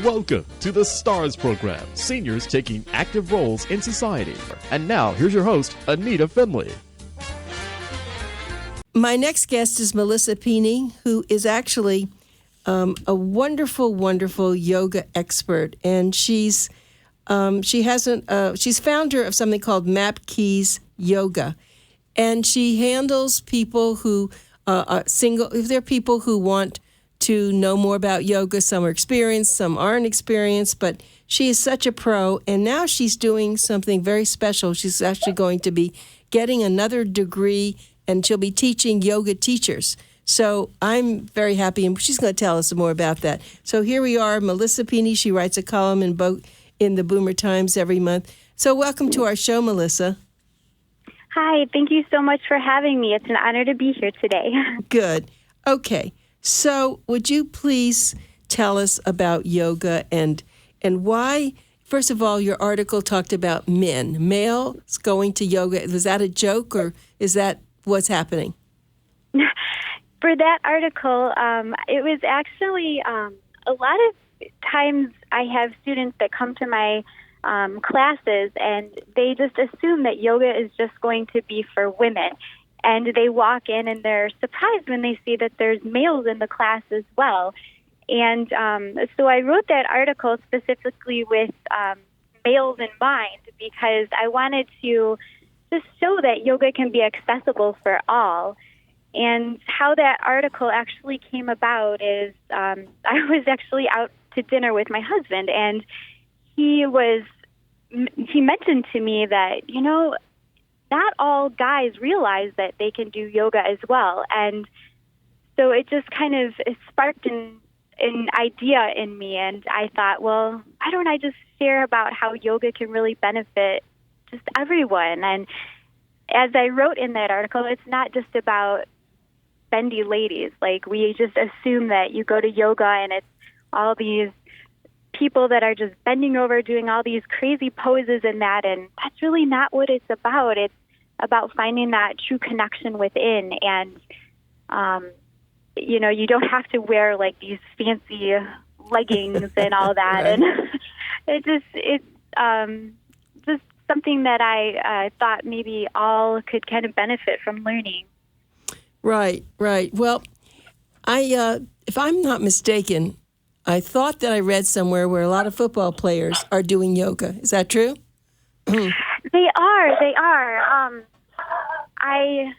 Welcome to the STARS program, seniors taking active roles in society. And now, here's your host, ANITA FINLEY. My next guest is Melissa PINI, who is actually a wonderful, wonderful yoga expert, and she's founder of something called Map Keys Yoga, and she handles people who are single. If they're people who want to know more about yoga, some are experienced, some aren't experienced, but she is such a pro, and now she's doing something very special. She's actually going to be getting another degree, and she'll be teaching yoga teachers. So I'm very happy, and she's going to tell us more about that. So here we are, Melissa PINI. She writes a column in the Boomer Times every month. So welcome to our show, Melissa. Hi, thank you so much for having me. It's an honor to be here today. Good. Okay. So would you please tell us about yoga and why, first of all, your article talked about males going to yoga. Was that a joke, or is that what's happening? For that article, it was actually a lot of times I have students that come to my classes and they just assume that yoga is just going to be for women. And they walk in and they're surprised when they see that there's males in the class as well. And so I wrote that article specifically with males in mind because I wanted to just show that yoga can be accessible for all. And how that article actually came about is I was actually out to dinner with my husband, and he mentioned to me that, not all guys realize that they can do yoga as well. And so it just kind of sparked an idea in me. And I thought, well, why don't I just share about how yoga can really benefit just everyone? And as I wrote in that article, it's not just about bendy ladies. Like, we just assume that you go to yoga and it's all these people that are just bending over, doing all these crazy poses and that, and that's really not what it's about. It's about finding that true connection within, and you don't have to wear like these fancy leggings and all that. Right. And it's just something that I thought maybe all could kind of benefit from learning. Right. Well, if I'm not mistaken, I thought that I read somewhere where a lot of football players are doing yoga. Is that true? They are. I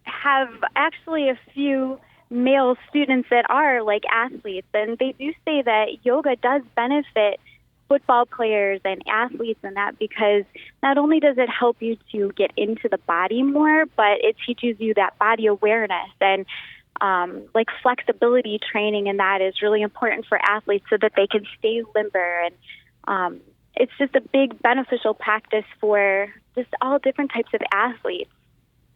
have actually a few male students that are like athletes, and they do say that yoga does benefit football players and athletes and that, because not only does it help you to get into the body more, but it teaches you that body awareness, and like flexibility training, and that is really important for athletes so that they can stay limber. And it's just a big beneficial practice for just all different types of athletes.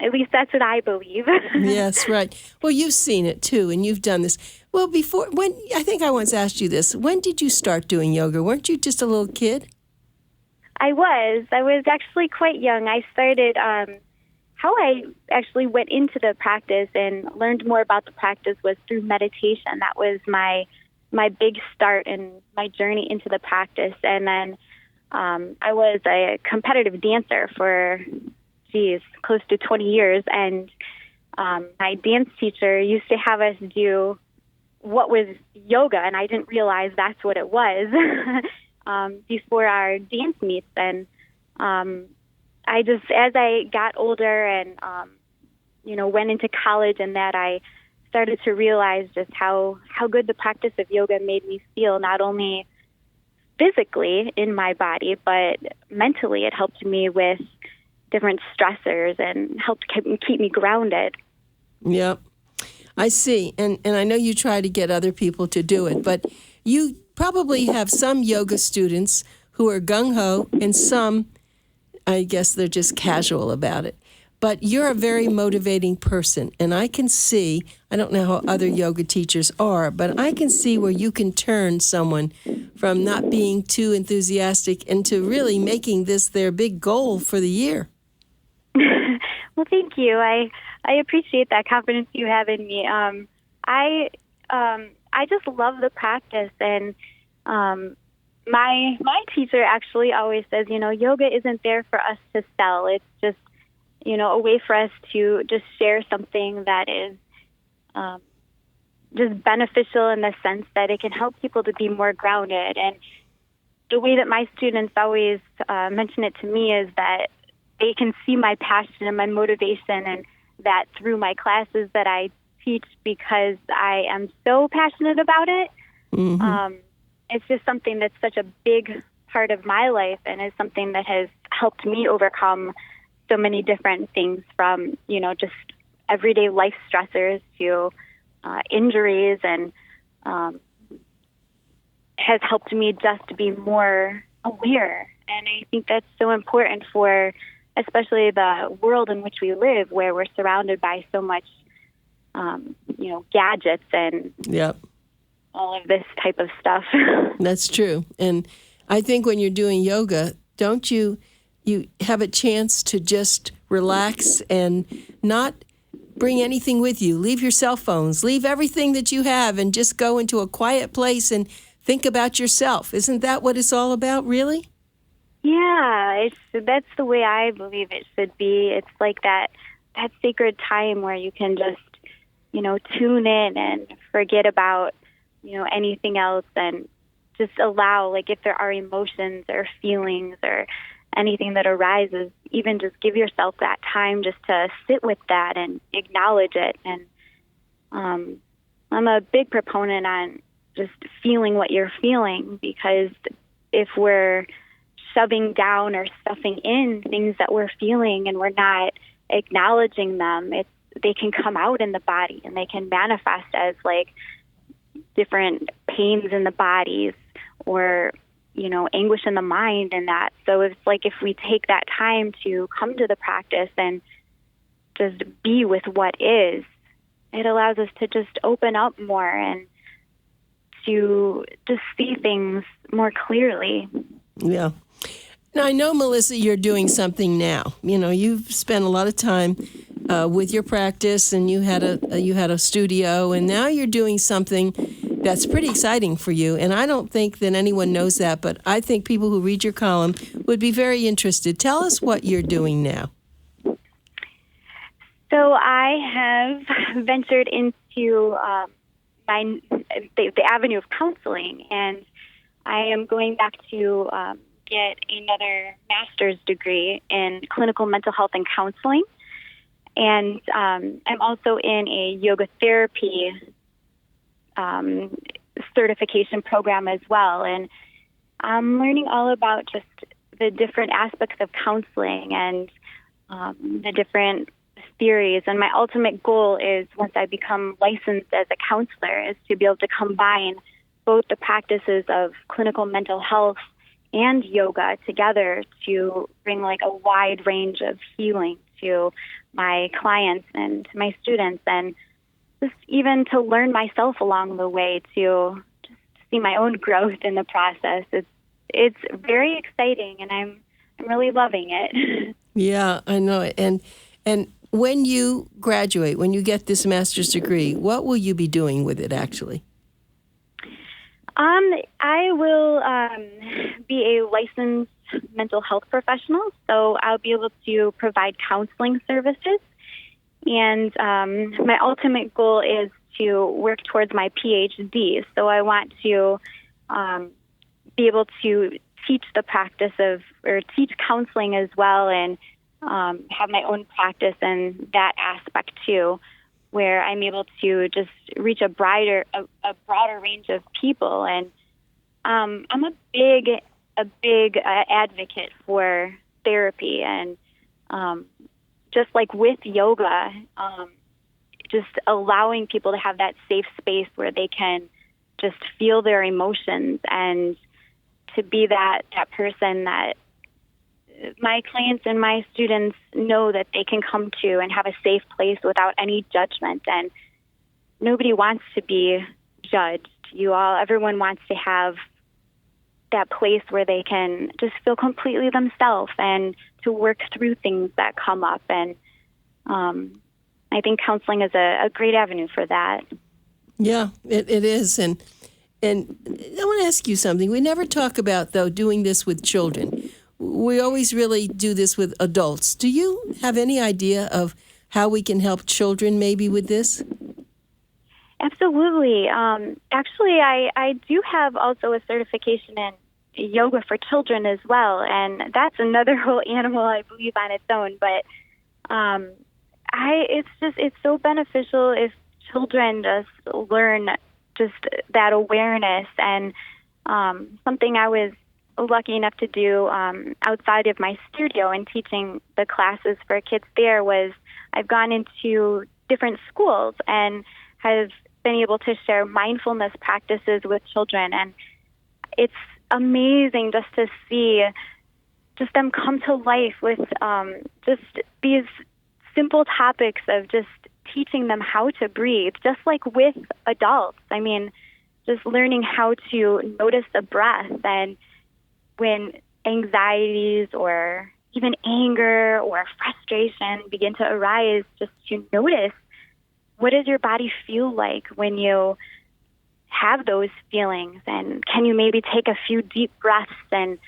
At least that's what I believe. Yes, right. Well, you've seen it too, and you've done this. Well, I think I once asked you this. When did you start doing yoga? Weren't you just a little kid? I was actually quite young. I started, how I actually went into the practice and learned more about the practice was through meditation. That was my big start in my journey into the practice. And then I was a competitive dancer for, close to 20 years. And my dance teacher used to have us do what was yoga, and I didn't realize that's what it was before our dance meets. And I just, as I got older and, went into college and that, I started to realize just how good the practice of yoga made me feel, not only physically in my body, but mentally. It helped me with different stressors and helped keep me grounded. Yep. I see. And I know you try to get other people to do it, but you probably have some yoga students who are gung-ho and some, I guess, they're just casual about it. But you're a very motivating person, and I can see, I don't know how other yoga teachers are, but I can see where you can turn someone from not being too enthusiastic into really making this their big goal for the year. Well, thank you. I appreciate that confidence you have in me. I I just love the practice. And my teacher actually always says, yoga isn't there for us to sell. It's just, a way for us to just share something that is just beneficial in the sense that it can help people to be more grounded. And the way that my students always mention it to me is that they can see my passion and my motivation, and that through my classes that I teach, because I am so passionate about it. Mm-hmm. It's just something that's such a big part of my life, and is something that has helped me overcome so many different things, from, just everyday life stressors to injuries, and has helped me just be more aware. And I think that's so important for especially the world in which we live, where we're surrounded by so much, gadgets and yep. all of this type of stuff. That's true. And I think when you're doing yoga, don't you have a chance to just relax and not bring anything with you. Leave your cell phones, leave everything that you have, and just go into a quiet place and think about yourself. Isn't that what it's all about, really? Yeah, that's the way I believe it should be. It's like that sacred time where you can just, tune in and forget about, anything else, and just allow, like, if there are emotions or feelings or anything that arises, even just give yourself that time just to sit with that and acknowledge it. And I'm a big proponent on just feeling what you're feeling, because if we're shoving down or stuffing in things that we're feeling and we're not acknowledging them, they can come out in the body, and they can manifest as like different pains in the bodies, or anguish in the mind, and that. So it's like, if we take that time to come to the practice and just be with what is, it allows us to just open up more and to just see things more clearly. Yeah. Now, I know, Melissa, you're doing something now. You've spent a lot of time with your practice, and you had a studio, and now you're doing something that's pretty exciting for you. And I don't think that anyone knows that, but I think people who read your column would be very interested. Tell us what you're doing now. So I have ventured into the avenue of counseling, and I am going back to get another master's degree in clinical mental health and counseling. And I'm also in a yoga therapy certification program as well. And I'm learning all about just the different aspects of counseling and the different theories. And my ultimate goal is, once I become licensed as a counselor, is to be able to combine both the practices of clinical mental health and yoga together to bring like a wide range of healing to my clients and my students, and just even to learn myself along the way, to just see my own growth in the process. It's very exciting, and I'm really loving it. Yeah, I know it. And when you graduate, when you get this master's degree, what will you be doing with it, actually? I will be a licensed mental health professional, so I'll be able to provide counseling services. And my ultimate goal is to work towards my PhD. So I want to be able to teach the practice or teach counseling as well, and have my own practice in that aspect too, where I'm able to just reach a broader range of people. And I'm a big advocate for therapy, and just like with yoga, just allowing people to have that safe space where they can just feel their emotions, and to be that person that my clients and my students know that they can come to and have a safe place without any judgment. And nobody wants to be judged. Everyone wants to have that place where they can just feel completely themselves and to work through things that come up. And I think counseling is a great avenue for that. Yeah, it is. And I want to ask you something. We never talk about, though, doing this with children. We always really do this with adults. Do you have any idea of how we can help children maybe with this? Absolutely. Actually, I do have also a certification in yoga for children as well, and that's another whole animal, I believe, on its own. But it's so beneficial if children just learn just that awareness. And something I was lucky enough to do outside of my studio and teaching the classes for kids there was I've gone into different schools and have been able to share mindfulness practices with children. And it's amazing just to see just them come to life with just these simple topics of just teaching them how to breathe, just like with adults. I mean, just learning how to notice the breath, and when anxieties or even anger or frustration begin to arise, just to notice, what does your body feel like when you have those feelings? And can you maybe take a few deep breaths and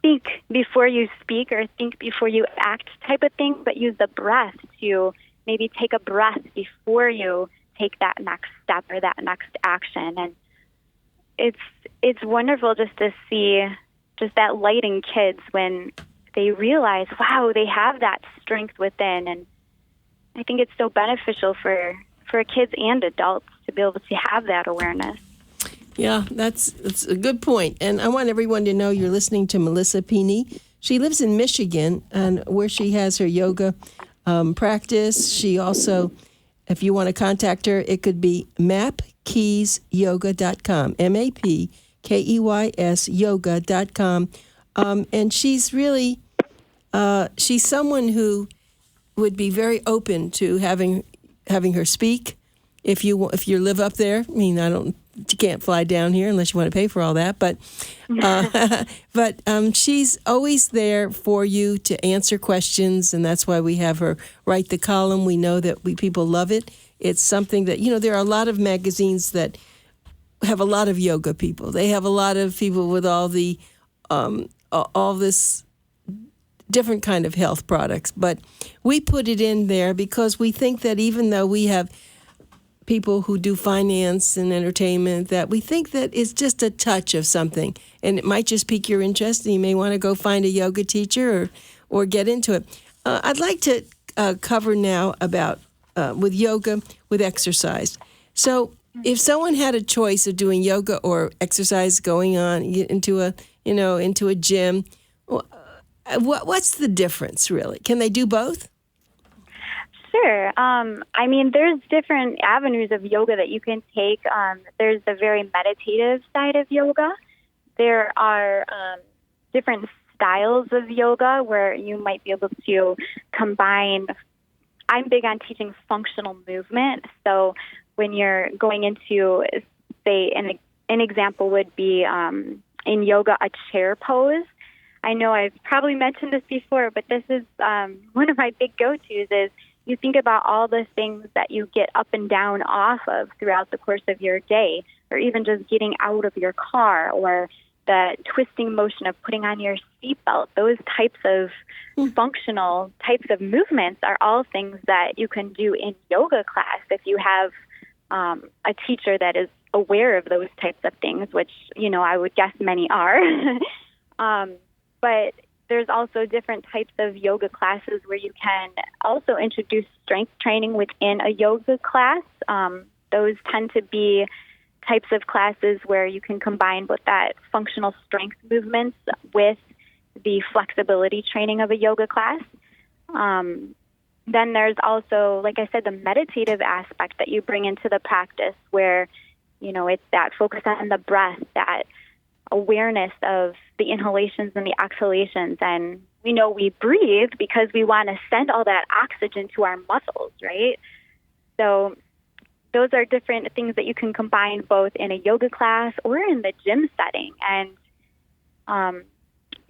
think before you speak or think before you act type of thing, but use the breath to maybe take a breath before you take that next step or that next action. And it's wonderful just to see just that light in kids when they realize, wow, they have that strength within. And I think it's so beneficial for kids and adults to be able to have that awareness. Yeah, that's a good point. And I want everyone to know you're listening to Melissa PINI. She lives in Michigan, and where she has her yoga practice. She also, if you want to contact her, it could be mapkeysyoga.com, MAPKEYS yoga.com. And she's really, she's someone who would be very open to having her speak. If you live up there, I mean, you can't fly down here unless you want to pay for all that. But she's always there for you to answer questions, and that's why we have her write the column. We know that people love it. It's something that, there are a lot of magazines that have a lot of yoga people. They have a lot of people with all the all this different kind of health products. But we put it in there because we think that even though we have people who do finance and entertainment, that we think that it's just a touch of something, and it might just pique your interest, and you may want to go find a yoga teacher or get into it. I'd like to cover now about with yoga, with exercise. So if someone had a choice of doing yoga or exercise, going on into a gym, what's the difference really? Can they do both? Sure. I mean, there's different avenues of yoga that you can take. There's the very meditative side of yoga. There are different styles of yoga where you might be able to combine. I'm big on teaching functional movement. So when you're going into, say, an example would be in yoga, a chair pose. I know I've probably mentioned this before, but this is one of my big go-tos is you think about all the things that you get up and down off of throughout the course of your day, or even just getting out of your car, or the twisting motion of putting on your seatbelt. Those types of functional types of movements are all things that you can do in yoga class if you have a teacher that is aware of those types of things, which, I would guess many are. But there's also different types of yoga classes where you can also introduce strength training within a yoga class. Those tend to be types of classes where you can combine both that functional strength movements with the flexibility training of a yoga class. Then there's also, like I said, the meditative aspect that you bring into the practice where, it's that focus on the breath, that awareness of the inhalations and the exhalations. And we know we breathe because we want to send all that oxygen to our muscles, right? So those are different things that you can combine both in a yoga class or in the gym setting. And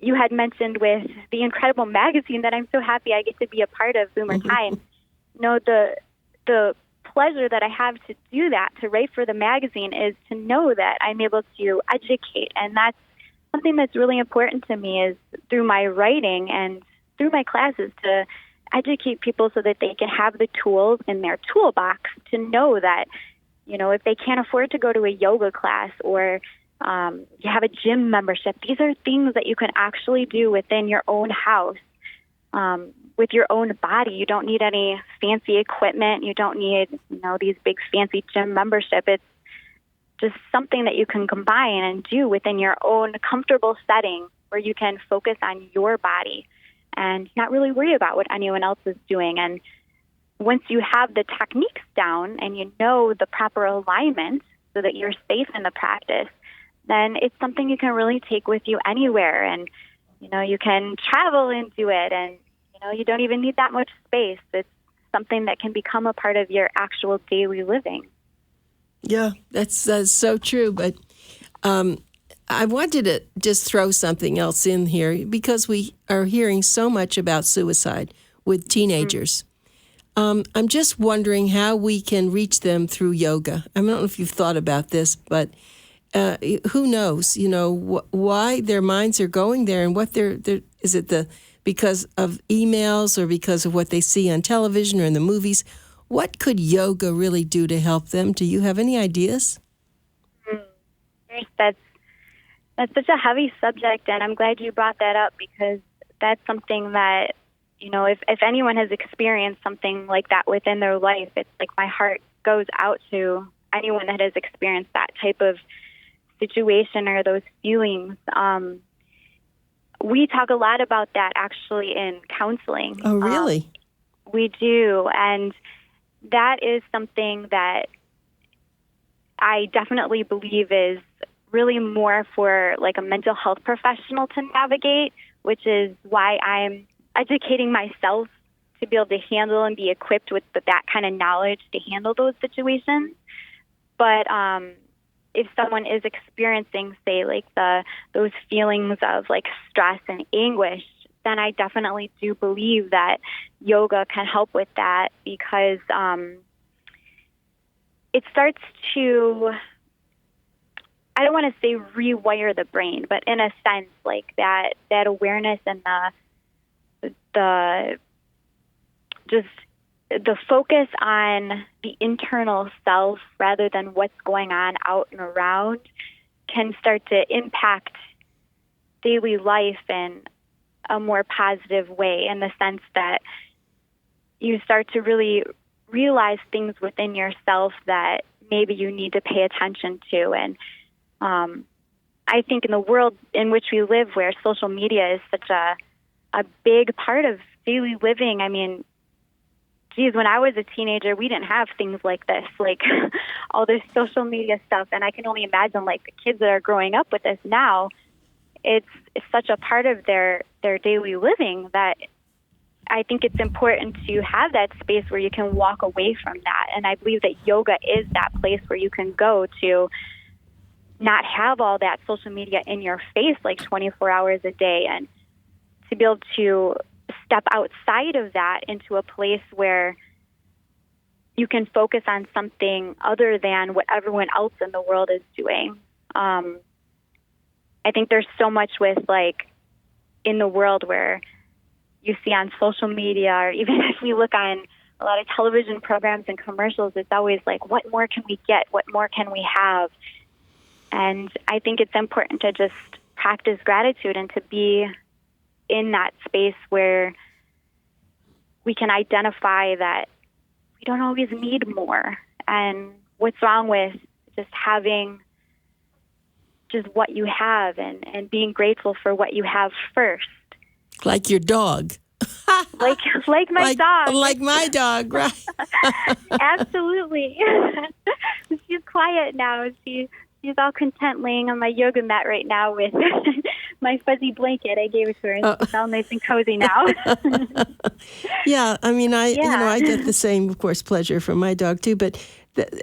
you had mentioned with the incredible magazine that I'm so happy I get to be a part of, Boomer Time. The pleasure that I have to do that, to write for the magazine, is to know that I'm able to educate. And that's something that's really important to me, is through my writing and through my classes, to educate people so that they can have the tools in their toolbox to know that, if they can't afford to go to a yoga class, or you have a gym membership, these are things that you can actually do within your own house, with your own body. You don't need any fancy equipment. You don't need, these big fancy gym membership. It's just something that you can combine and do within your own comfortable setting, where you can focus on your body and not really worry about what anyone else is doing. And once you have the techniques down and you know the proper alignment so that you're safe in the practice, then it's something you can really take with you anywhere. And, you can travel and do it. And, you don't even need that much space. It's something that can become a part of your actual daily living. Yeah, that's so true. But I wanted to just throw something else in here, because we are hearing so much about suicide with teenagers. I'm just wondering how we can reach them through yoga. I don't know if you've thought about this, but who knows, why their minds are going there, and what is it because of emails or because of what they see on television or in the movies? What could yoga really do to help them? Do you have any ideas? That's such a heavy subject, and I'm glad you brought that up, because that's something that, if anyone has experienced something like that within their life, it's like my heart goes out to anyone that has experienced that type of situation or those feelings. We talk a lot about that actually in counseling. Oh, really? We do, and that is something that I definitely believe is really more for like a mental health professional to navigate, which is why I'm educating myself to be able to handle and be equipped with that kind of knowledge to handle those situations. But if someone is experiencing, say, like those feelings of like stress and anguish, then I definitely do believe that yoga can help with that, because it starts to, I don't want to say rewire the brain, but in a sense, like that awareness and the focus on the internal self rather than what's going on out and around can start to impact daily life in a more positive way, in the sense that you start to really realize things within yourself that maybe you need to pay attention to. And I think in the world in which we live, where social media is such a big part of daily living, I mean, geez, when I was a teenager, we didn't have things like this, like all this social media stuff. And I can only imagine, like, the kids that are growing up with this now, it's such a part of their daily living that I think it's important to have that space where you can walk away from that. And I believe that yoga is that place where you can go to not have all that social media in your face like 24 hours a day, and to be able to step outside of that into a place where you can focus on something other than what everyone else in the world is doing. I think there's so much with, like, in the world where you see on social media, or even if we look on a lot of television programs and commercials, it's always like, what more can we get? What more can we have? And I think it's important to just practice gratitude and to be in that space where we can identify that we don't always need more. And what's wrong with just having just what you have, and being grateful for what you have first. Like your dog. like my dog. Like my dog, right? Absolutely. She's quiet now. She's all content laying on my yoga mat right now with my fuzzy blanket I gave it to her. And she's all nice and cozy now. Yeah, I mean, I get the same, of course, pleasure from my dog too. But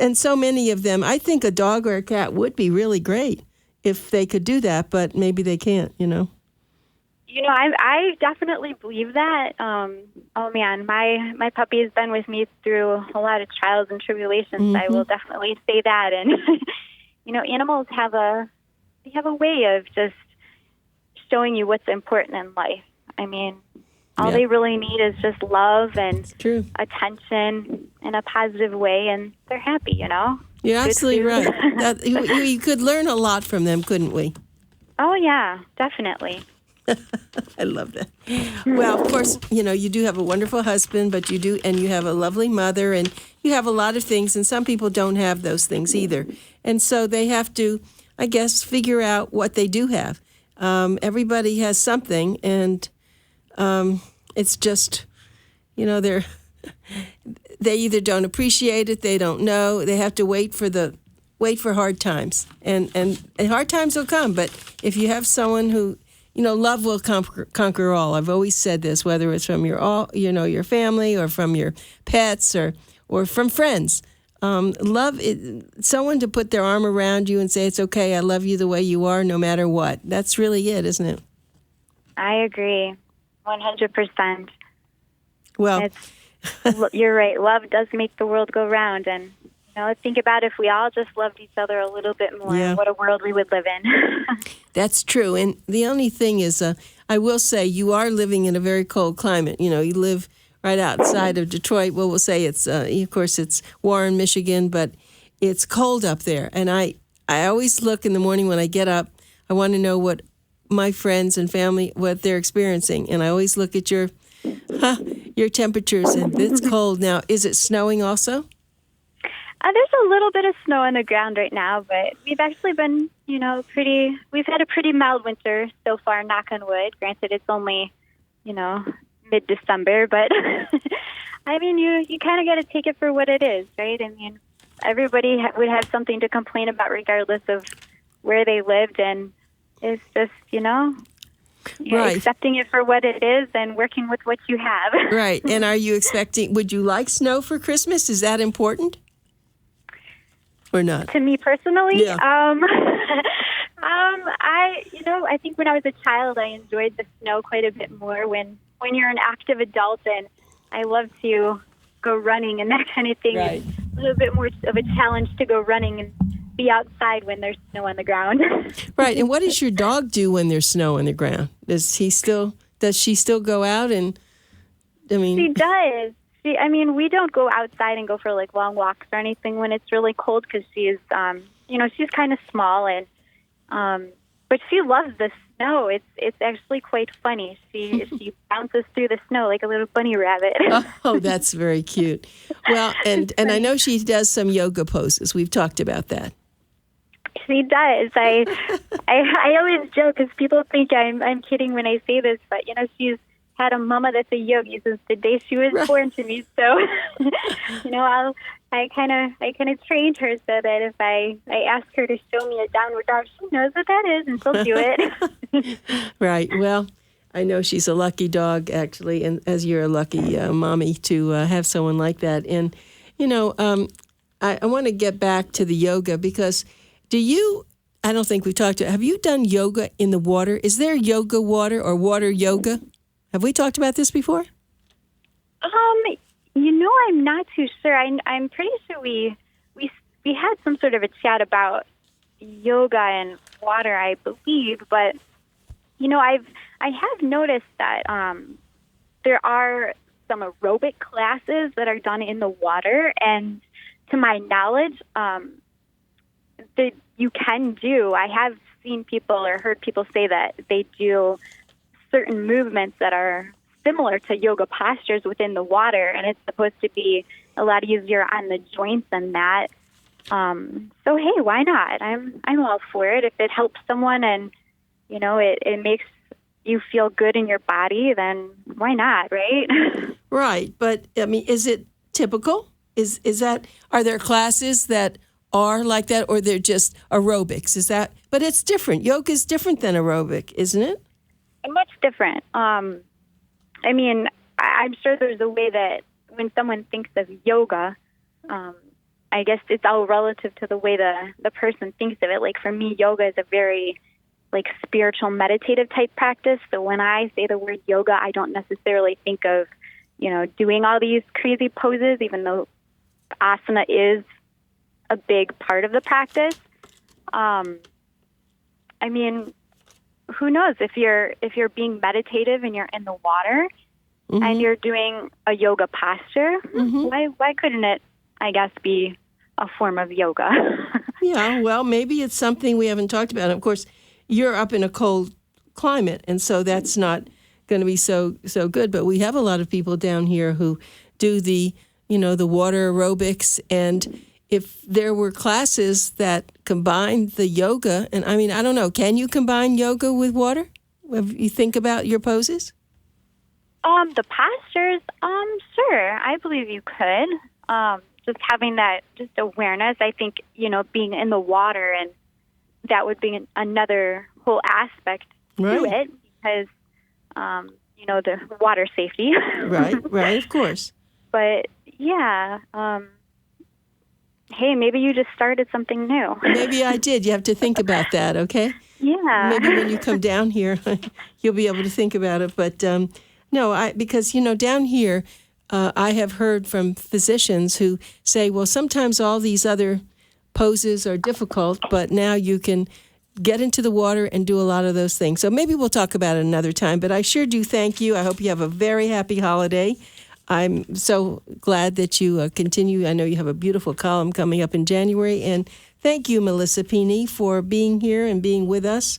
and so many of them, I think a dog or a cat would be really great if they could do that, but maybe they can't, I definitely believe that. Oh man, my puppy has been with me through a lot of trials and tribulations. I will definitely say that. And animals have a way of just showing you what's important in life. I mean, all they really need is just love and attention in a positive way, and they're happy. You're absolutely right. You could learn a lot from them, couldn't we? Oh yeah, definitely. I love that. Well, of course, you do have a wonderful husband, but you have a lovely mother, and you have a lot of things, and some people don't have those things either. And so they have to, I guess, figure out what they do have. Everybody has something, and it's just, they either don't appreciate it, they don't know, they have to wait for hard times, and hard times will come. But if you have someone who love will conquer all. I've always said this, whether it's from your family or from your pets or from friends. Love is someone to put their arm around you and say, it's okay, I love you the way you are, no matter what. That's really it, isn't it? I agree, 100%. Well, you're right. Love does make the world go round, and think about if we all just loved each other a little bit more, what a world we would live in. That's true. And the only thing is, I will say, you are living in a very cold climate. You live right outside of Detroit. Well, we'll say it's, of course, it's Warren, Michigan, but it's cold up there. And I always look in the morning when I get up, I want to know what my friends and family, what they're experiencing. And I always look at your temperatures, and it's cold. Now, is it snowing also? There's a little bit of snow on the ground right now, but we've actually been, we've had a pretty mild winter so far, knock on wood. Granted, it's only, mid-December, but I mean, you kind of got to take it for what it is, right? I mean, everybody would have something to complain about regardless of where they lived, and it's just, accepting it for what it is and working with what you have. Right. And are you would you like snow for Christmas? Is that important? Or not? To me personally, yeah. I think when I was a child, I enjoyed the snow quite a bit more. When you're an active adult, and I love to go running and that kind of thing. Right. It's a little bit more of a challenge to go running and be outside when there's snow on the ground. Right. And what does your dog do when there's snow on the ground? Does she still go out? And She does. We don't go outside and go for long walks or anything when it's really cold, because she's kind of small, and but she loves the snow. It's actually quite funny. She bounces through the snow like a little bunny rabbit. Oh, that's very cute. Well, and I know she does some yoga poses. We've talked about that. She does. I always joke because people think I'm kidding when I say this, but she's had a mama that's a yogi since the day she was born to me. So, I kind of trained her so that if I ask her to show me a downward dog, she knows what that is, and she'll do it. Right. Well, I know she's a lucky dog, actually, and as you're a lucky mommy to have someone like that. And, I want to get back to the yoga, because I don't think we've talked to, have you done yoga in the water? Is there yoga water or water yoga? Have we talked about this before? I'm not too sure. I'm pretty sure we had some sort of a chat about yoga and water, I believe. But I have noticed that there are some aerobic classes that are done in the water, and to my knowledge, that you can do. I have seen people or heard people say that they do certain movements that are similar to yoga postures within the water, and it's supposed to be a lot easier on the joints and that. So hey, why not? I'm all for it. If it helps someone and it makes you feel good in your body, then why not, right? Right, but is it typical? Is that, are there classes that are like that, or they're just aerobics? Is that? But it's different. Yoga is different than aerobic, isn't it? Much different. I'm sure there's a way that when someone thinks of yoga, I guess it's all relative to the way the person thinks of it. Like for me, yoga is a very like spiritual meditative type practice. So when I say the word yoga, I don't necessarily think of, doing all these crazy poses, even though asana is a big part of the practice. I mean, who knows, if you're being meditative and you're in the water and you're doing a yoga posture, why couldn't it, I guess, be a form of yoga? Yeah, well, maybe it's something we haven't talked about. Of course, you're up in a cold climate, and so that's not going to be so good. But we have a lot of people down here who do the water aerobics, and if there were classes that combined the yoga, and I mean, I don't know, can you combine yoga with water? If you think about your poses? The postures, sure, I believe you could. Just having that awareness, I think, being in the water, and that would be another whole aspect to it, because, the water safety. Right, of course. But, yeah, hey, maybe you just started something new. Maybe I did. You have to think about that, okay? Yeah. Maybe when you come down here, you'll be able to think about it. But, because, down here, I have heard from physicians who say, well, sometimes all these other poses are difficult, but now you can get into the water and do a lot of those things. So maybe we'll talk about it another time, but I sure do thank you. I hope you have a very happy holiday. I'm so glad that you continue. I know you have a beautiful column coming up in January, and thank you, Melissa PINI, for being here and being with us.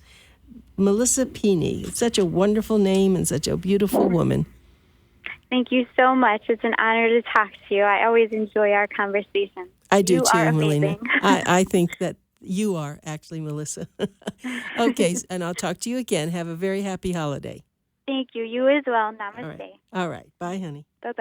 Melissa PINI, it's such a wonderful name and such a beautiful woman. Thank you so much. It's an honor to talk to you. I always enjoy our conversations. I do you too, are Melina. amazing. I think that you are actually, Melissa. Okay, and I'll talk to you again. Have a very happy holiday. Thank you. You as well. Namaste. All right. Bye, honey. Bye-bye.